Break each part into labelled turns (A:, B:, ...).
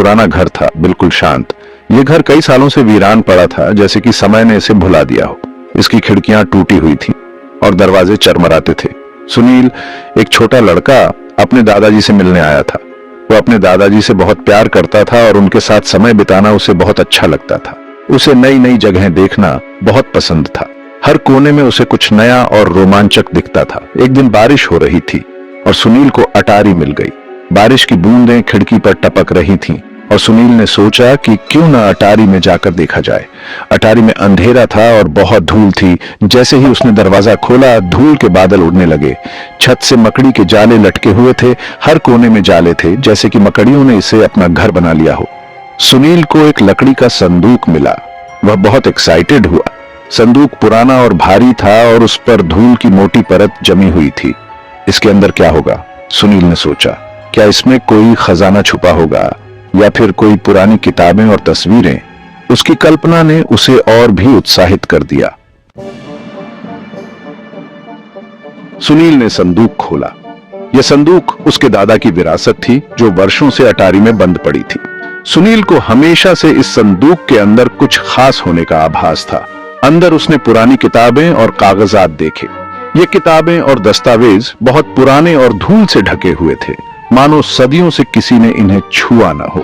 A: पुराना घर था, बिल्कुल शांत। ये घर कई सालों से वीरान पड़ा था, जैसे कि समय ने इसे भुला दिया हो। इसकी खिड़कियां टूटी हुई थी और दरवाजे चरमराते थे। सुनील, एक छोटा लड़का, अपने दादाजी से मिलने आया था। वो अपने दादाजी से बहुत प्यार करता था और उनके साथ समय बिताना उसे बहुत अच्छा लगता था। उसे नई नई जगहें देखना बहुत पसंद था। हर कोने में उसे कुछ नया और रोमांचक दिखता था। एक दिन बारिश हो रही थी और सुनील को अटारी मिल गई। बारिश की बूंदें खिड़की पर टपक रही थीं और सुनील ने सोचा कि क्यों न अटारी में जाकर देखा जाए। अटारी में अंधेरा था और बहुत धूल थी। जैसे ही उसने दरवाजा खोला, धूल के बादल उड़ने लगे। छत से मकड़ी के जाले लटके हुए थे। हर कोने में जाले थे, जैसे कि मकड़ियों ने इसे अपना घर बना लिया हो। सुनील को एक लकड़ी का संदूक मिला। वह बहुत एक्साइटेड हुआ। संदूक पुराना और भारी था और उस पर धूल की मोटी परत जमी हुई थी। इसके अंदर क्या होगा, सुनील ने सोचा। क्या इसमें कोई खजाना छुपा होगा या फिर कोई पुरानी किताबें और तस्वीरें? उसकी कल्पना ने उसे और भी उत्साहित कर दिया। सुनील ने संदूक खोला। यह संदूक उसके दादा की विरासत थी, जो वर्षों से अटारी में बंद पड़ी थी। सुनील को हमेशा से इस संदूक के अंदर कुछ खास होने का आभास था। अंदर उसने पुरानी किताबें और कागजात देखे। ये किताबें और दस्तावेज बहुत पुराने और धूल से ढके हुए थे, मानो सदियों से किसी ने इन्हें छुआ न हो।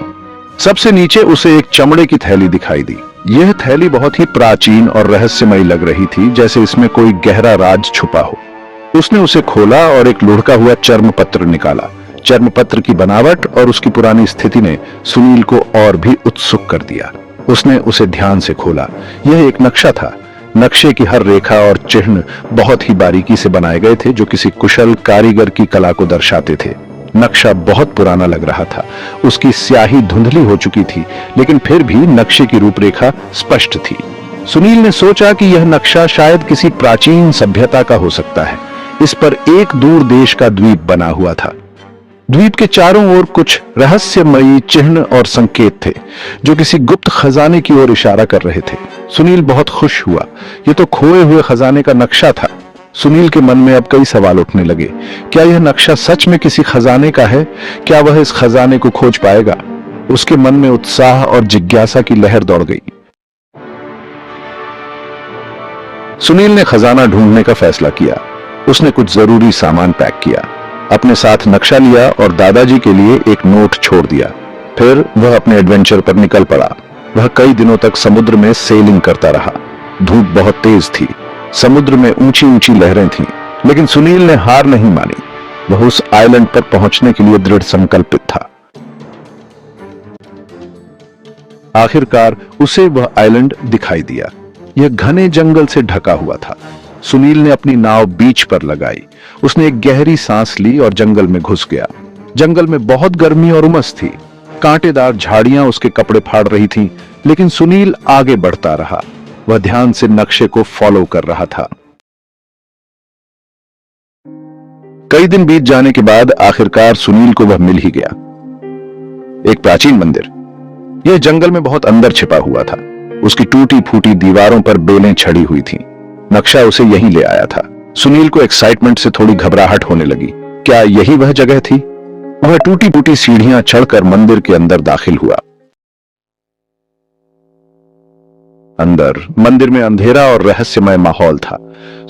A: सबसे नीचे उसे एक चमड़े की थैली दिखाई दी। यह थैली बहुत ही प्राचीन और रहस्यमयी लग रही थी, जैसे इसमें कोई गहरा राज छुपा हो। उसने उसे खोला और एक लुढ़का हुआ चर्म पत्र निकाला। चर्म पत्र की बनावट और उसकी पुरानी स्थिति ने सुनील को और भी उत्सुक कर दिया। उसने उसे ध्यान से खोला। यह एक नक्शा था। नक्शे की हर रेखा और चिन्ह बहुत ही बारीकी से बनाए गए थे, जो किसी कुशल कारीगर की कला को दर्शाते थे। नक्शा बहुत पुराना लग रहा था। उसकी स्याही धुंधली हो चुकी थी, लेकिन फिर भी नक्शे की रूपरेखा स्पष्ट थी। सुनील ने सोचा कि यह नक्शा शायद किसी प्राचीन सभ्यता का हो सकता है। इस पर एक दूर देश का द्वीप बना हुआ था। द्वीप के चारों ओर कुछ रहस्यमयी चिन्ह और संकेत थे, जो किसी गुप्त खजाने की ओर इशारा कर रहे थे। सुनील बहुत खुश हुआ। यह तो खोए हुए खजाने का नक्शा था। सुनील के मन में अब कई सवाल उठने लगे। क्या यह नक्शा सच में किसी खजाने का है? क्या वह इस खजाने को खोज पाएगा? उसके मन में उत्साह और जिज्ञासा की लहर दौड़ गई। सुनील ने खजाना ढूंढने का फैसला किया। उसने कुछ जरूरी सामान पैक किया, अपने साथ नक्शा लिया और दादाजी के लिए एक नोट छोड़ दिया। फिर वह अपने एडवेंचर पर निकल पड़ा। वह कई दिनों तक समुद्र में सेलिंग करता रहा। धूप बहुत तेज थी। समुद्र में ऊंची ऊंची लहरें थीं, लेकिन सुनील ने हार नहीं मानी। वह उस आइलैंड पर पहुंचने के लिए दृढ़ संकल्पित था। आखिरकार उसे वह आइलैंड दिखाई दिया। यह घने जंगल से ढका हुआ था। सुनील ने अपनी नाव बीच पर लगाई। उसने एक गहरी सांस ली और जंगल में घुस गया। जंगल में बहुत गर्मी और उमस थी। कांटेदार झाड़ियां उसके कपड़े फाड़ रही थीं, लेकिन सुनील आगे बढ़ता रहा। वह ध्यान से नक्शे को फॉलो कर रहा था। कई दिन बीत जाने के बाद आखिरकार सुनील को वह मिल ही गया। एक प्राचीन मंदिर। यह जंगल में बहुत अंदर छिपा हुआ था। उसकी टूटी फूटी दीवारों पर बेलें छड़ी हुई थीं। नक्शा उसे यहीं ले आया था। सुनील को एक्साइटमेंट से थोड़ी घबराहट होने लगी। क्या यही वह जगह थी? वह टूटी फूटी सीढ़ियां चढ़कर मंदिर के अंदर दाखिल हुआ। अंदर मंदिर में अंधेरा और रहस्यमय माहौल था।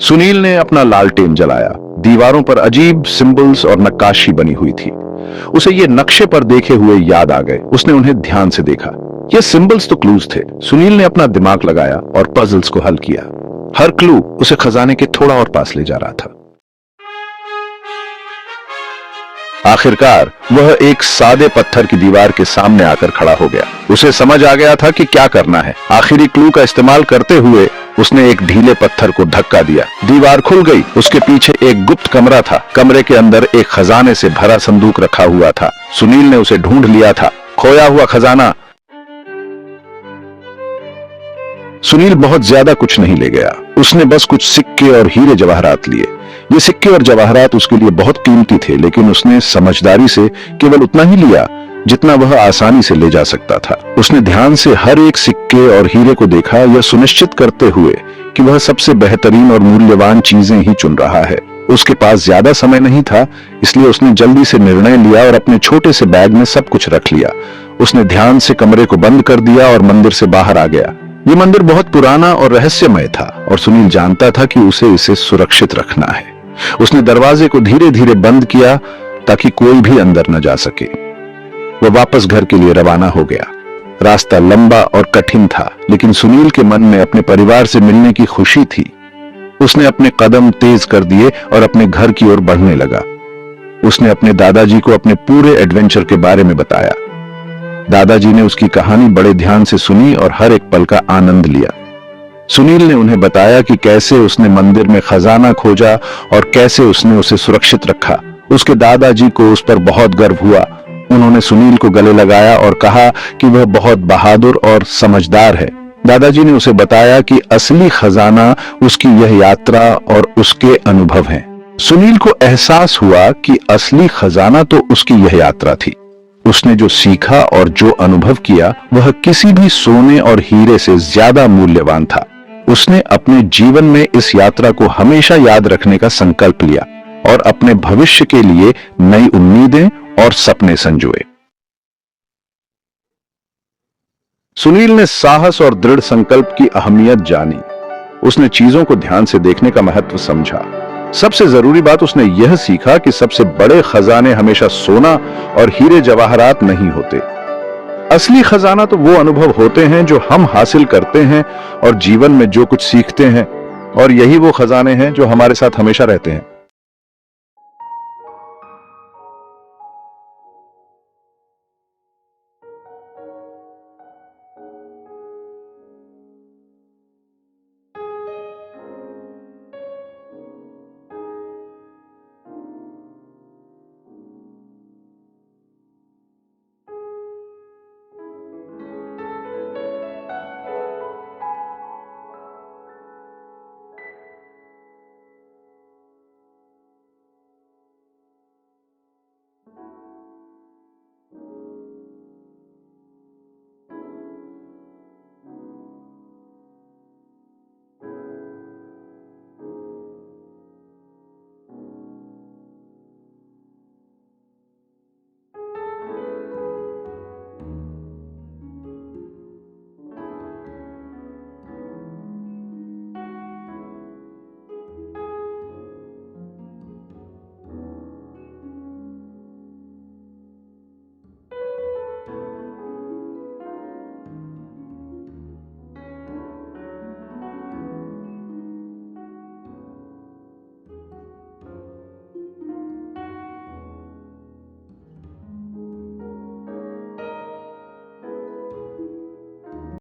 A: सुनील ने अपना लालटेन जलाया। दीवारों पर अजीब सिंबल्स और नक्काशी बनी हुई थी। उसे ये नक्शे पर देखे हुए याद आ गए। उसने उन्हें ध्यान से देखा। ये सिंबल्स तो क्लूज थे। सुनील ने अपना दिमाग लगाया और पजल्स को हल किया। हर क्लू उसे खजाने के थोड़ा और पास ले जा रहा था। आखिरकार वह एक सादे पत्थर की दीवार के सामने आकर खड़ा हो गया। उसे समझ आ गया था कि क्या करना है। आखिरी क्लू का इस्तेमाल करते हुए उसने एक ढीले पत्थर को धक्का दिया। दीवार खुल गई। उसके पीछे एक गुप्त कमरा था। कमरे के अंदर एक खजाने से भरा संदूक रखा हुआ था। सुनील ने उसे ढूंढ लिया था। खोया हुआ खजाना। सुनील बहुत ज्यादा कुछ नहीं ले गया। उसने बस कुछ सिक्के और हीरे जवाहरात लिए। ये सिक्के और जवाहरात उसके लिए बहुत कीमती थे, लेकिन उसने समझदारी से केवल उतना ही लिया जितना वह आसानी से ले जा सकता था। उसने ध्यान से हर एक सिक्के और हीरे को देखा, यह सुनिश्चित करते हुए कि वह सबसे बेहतरीन और मूल्यवान चीजें ही चुन रहा है। उसके पास ज्यादा समय नहीं था, इसलिए उसने जल्दी से निर्णय लिया और अपने छोटे से बैग में सब कुछ रख लिया। उसने ध्यान से कमरे को बंद कर दिया और मंदिर से बाहर आ गया। ये मंदिर बहुत पुराना और रहस्यमय था और सुनील जानता था कि उसे इसे सुरक्षित रखना है। उसने दरवाजे को धीरे धीरे बंद किया ताकि कोई भी अंदर न जा सके। वह वापस घर के लिए रवाना हो गया। रास्ता लंबा और कठिन था, लेकिन सुनील के मन में अपने परिवार से मिलने की खुशी थी। उसने अपने कदम तेज कर दिए और अपने घर की ओर बढ़ने लगा। उसने अपने दादाजी को अपने पूरे एडवेंचर के बारे में बताया। दादाजी ने उसकी कहानी बड़े ध्यान से सुनी और हर एक पल का आनंद लिया। सुनील ने उन्हें बताया कि कैसे उसने मंदिर में खजाना खोजा और कैसे उसने उसे सुरक्षित रखा। उसके दादाजी को उस पर बहुत गर्व हुआ। उन्होंने सुनील को गले लगाया और कहा कि वह बहुत बहादुर और समझदार है। दादाजी ने उसे बताया कि असली खजाना उसकी यह यात्रा और उसके अनुभव हैं। सुनील को एहसास हुआ कि असली खजाना तो उसकी यह यात्रा थी। उसने जो सीखा और जो अनुभव किया वह किसी भी सोने और हीरे से ज्यादा मूल्यवान था। उसने अपने जीवन में इस यात्रा को हमेशा याद रखने का संकल्प लिया और अपने भविष्य के लिए नई उम्मीदें और सपने संजोए। सुनील ने साहस और दृढ़ संकल्प की अहमियत जानी। उसने चीजों को ध्यान से देखने का महत्व समझा। सबसे जरूरी बात उसने यह सीखा कि सबसे बड़े खजाने हमेशा सोना और हीरे जवाहरात नहीं होते। असली खजाना तो वो अनुभव होते हैं जो हम हासिल करते हैं और जीवन में जो कुछ सीखते हैं, और यही वो खजाने हैं जो हमारे साथ हमेशा रहते हैं।